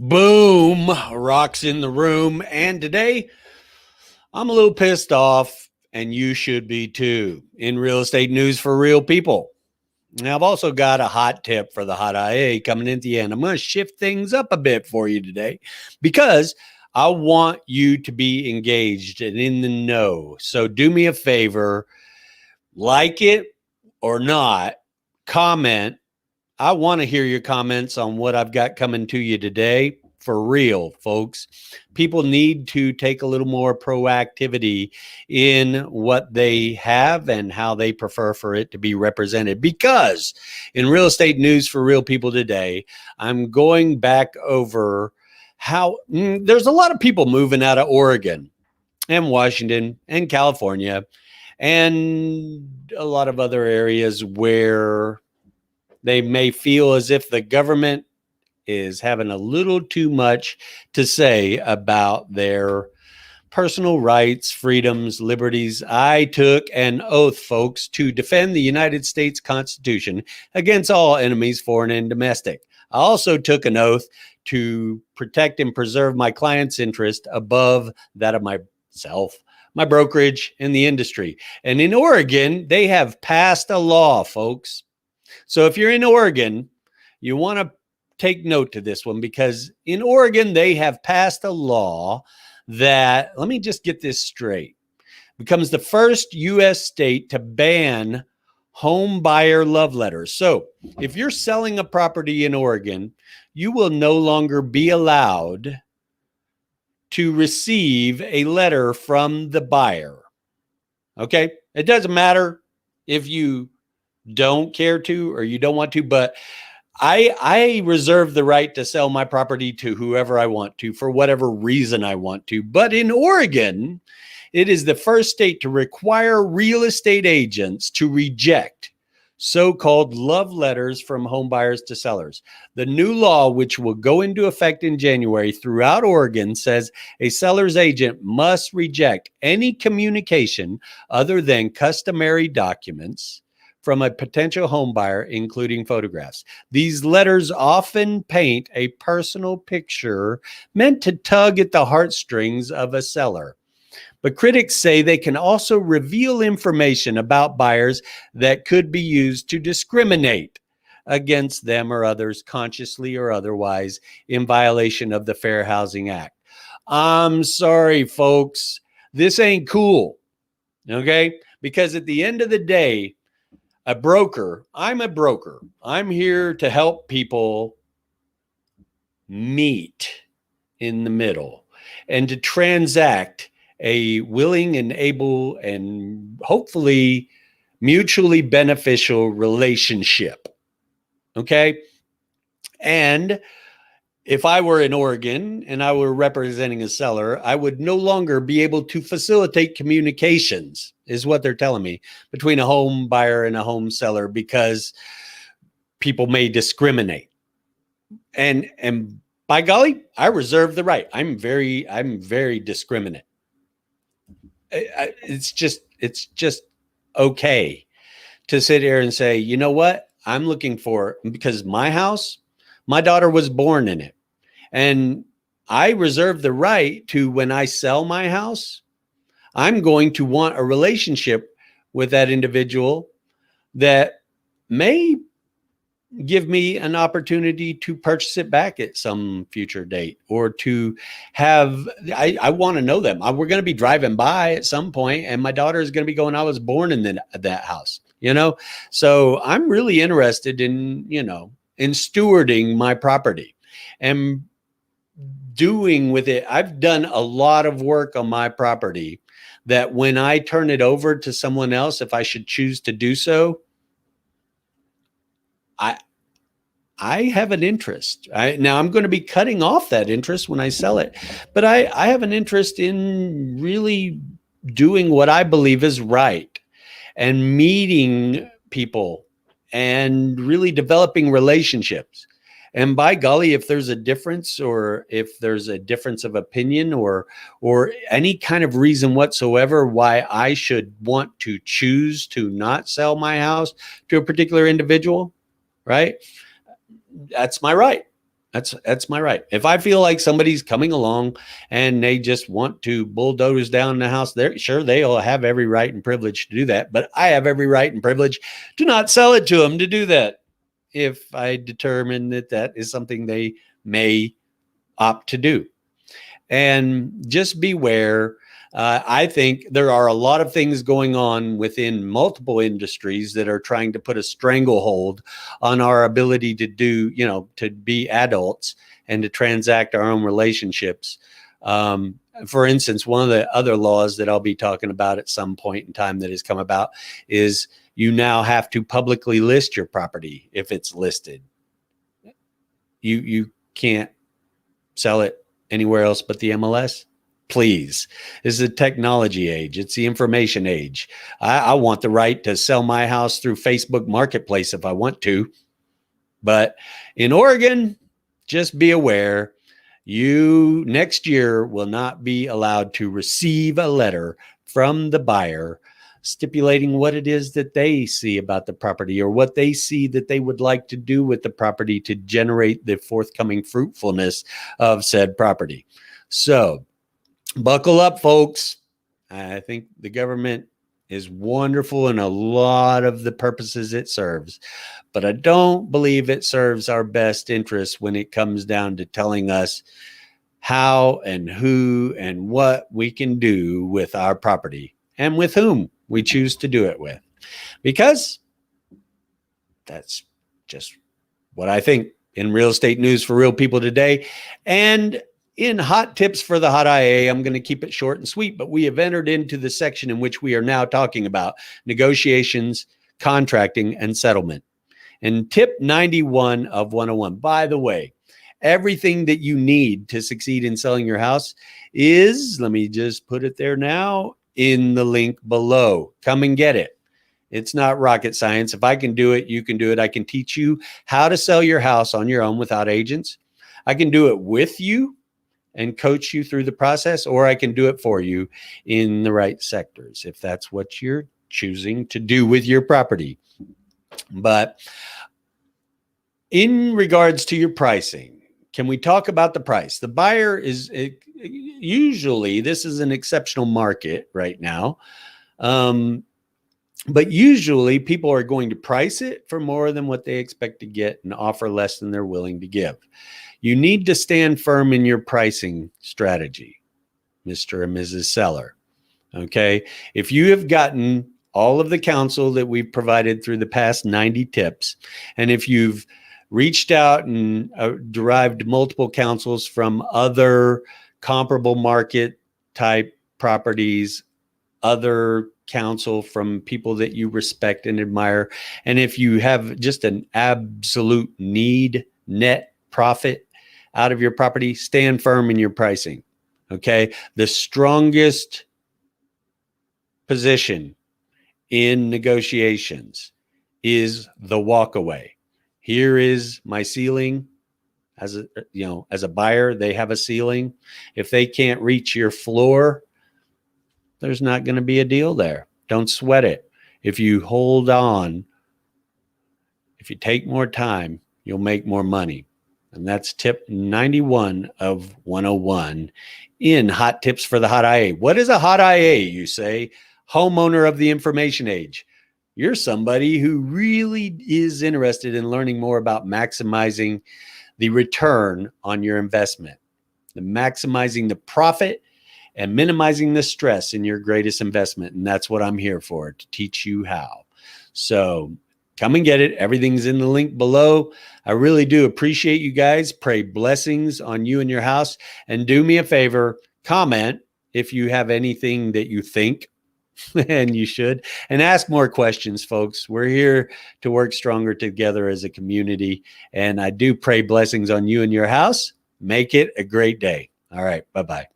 Boom, rocks in the room. And today I'm a little pissed off, and you should be too. In real estate news for real people. Now, I've also got a hot tip for the hot IA coming in at the end. I'm going to shift things up a bit for you today because I want you to be engaged and in the know. So do me a favor, like it or not, comment. I want to hear your comments on what I've got coming to you today. For real, folks. People need to take a little more proactivity in what they have and how they prefer for it to be represented. Because in real estate news for real people today, I'm going back over how there's a lot of people moving out of Oregon and Washington and California and a lot of other areas where they may feel as if the government is having a little too much to say about their personal rights, freedoms, liberties. I took an oath, folks, to defend the United States Constitution against all enemies, foreign and domestic. I also took an oath to protect and preserve my client's interest above that of myself, my brokerage, and the industry. And in Oregon, they have passed a law, folks. So if you're in Oregon, you want to take note to this one, because in Oregon, they have passed a law that, let me just get this straight, becomes the first U.S. state to ban home buyer love letters. So if you're selling a property in Oregon, you will no longer be allowed to receive a letter from the buyer. Okay? It doesn't matter if you don't care to or you don't want to, but I reserve the right to sell my property to whoever I want to for whatever reason I want to. But in Oregon, it is the first state to require real estate agents to reject so-called love letters from home buyers to sellers. The new law, which will go into effect in January throughout Oregon, says a seller's agent must reject any communication other than customary documents from a potential home buyer, including photographs. These letters often paint a personal picture meant to tug at the heartstrings of a seller. But critics say they can also reveal information about buyers that could be used to discriminate against them or others, consciously or otherwise, in violation of the Fair Housing Act. I'm sorry, folks. This ain't cool, okay? Because at the end of the day, I'm a broker. I'm here to help people meet in the middle and to transact a willing and able and hopefully mutually beneficial relationship. Okay. And if I were in Oregon and I were representing a seller, I would no longer be able to facilitate communications, is what they're telling me, between a home buyer and a home seller, because people may discriminate. And by golly, I reserve the right. I'm very discriminate. It's just okay to sit here and say, you know what? I'm looking for, because my house, my daughter was born in it. And I reserve the right to, when I sell my house, I'm going to want a relationship with that individual that may give me an opportunity to purchase it back at some future date, or to have, I want to know them. We're going to be driving by at some point, and my daughter is going to be going, I was born in that house, you know? So I'm really interested in, in stewarding my property and doing with it. I've done a lot of work on my property that when I turn it over to someone else, if I should choose to do so, I have an interest. Now I'm going to be cutting off that interest when I sell it, but I have an interest in really doing what I believe is right and meeting people and really developing relationships. And by golly, if there's a difference, or if there's a difference of opinion, or any kind of reason whatsoever why I should want to choose to not sell my house to a particular individual, right? That's my right. That's my right. If I feel like somebody's coming along and they just want to bulldoze down the house, they're sure they'll have every right and privilege to do that. But I have every right and privilege to not sell it to them to do that if I determine that that is something they may opt to do. And just beware. I think there are a lot of things going on within multiple industries that are trying to put a stranglehold on our ability to do, to be adults and to transact our own relationships. For instance, one of the other laws that I'll be talking about at some point in time that has come about is you now have to publicly list your property if it's listed. You can't sell it anywhere else but the MLS. Please. This is the technology age. It's the information age. I want the right to sell my house through Facebook Marketplace if I want to. But in Oregon, just be aware, you next year will not be allowed to receive a letter from the buyer stipulating what it is that they see about the property or what they see that they would like to do with the property to generate the forthcoming fruitfulness of said property. So buckle up, folks. I think the government is wonderful in a lot of the purposes it serves, but I don't believe it serves our best interests when it comes down to telling us how and who and what we can do with our property and with whom we choose to do it with, because that's just what I think in real estate news for real people today. And in hot tips for the hot IA, I'm going to keep it short and sweet, but we have entered into the section in which we are now talking about negotiations, contracting, and settlement. And tip 91 of 101, by the way, everything that you need to succeed in selling your house is, let me just put it there now, in the link below. Come and get it. It's not rocket science. If I can do it, you can do it. I can teach you how to sell your house on your own without agents. I can do it with you and coach you through the process, or I can do it for you in the right sectors, if that's what you're choosing to do with your property. But in regards to your pricing, can we talk about the price? The buyer is usually, this is an exceptional market right now. But usually people are going to price it for more than what they expect to get and offer less than they're willing to give. You need to stand firm in your pricing strategy, Mr. and Mrs. Seller. Okay. If you have gotten all of the counsel that we've provided through the past 90 tips, and if you've reached out and derived multiple counsels from other comparable market type properties, other counsel from people that you respect and admire, and if you have just an absolute need net profit out of your property, stand firm in your pricing. Okay. The strongest position in negotiations is the walkaway. Here is my ceiling. As a buyer, they have a ceiling. If they can't reach your floor, there's not going to be a deal there. Don't sweat it. If you hold on, if you take more time, you'll make more money. And that's tip 91 of 101 in Hot Tips for the Hot IA. What is a hot IA, you say? Homeowner of the information age. You're somebody who really is interested in learning more about maximizing the return on your investment, maximizing the profit and minimizing the stress in your greatest investment. And that's what I'm here for, to teach you how. So come and get it. Everything's in the link below. I really do appreciate you guys. Pray blessings on you and your house. And do me a favor, comment if you have anything that you think, and you should, and ask more questions, folks. We're here to work stronger together as a community. And I do pray blessings on you and your house. Make it a great day. All right. Bye-bye.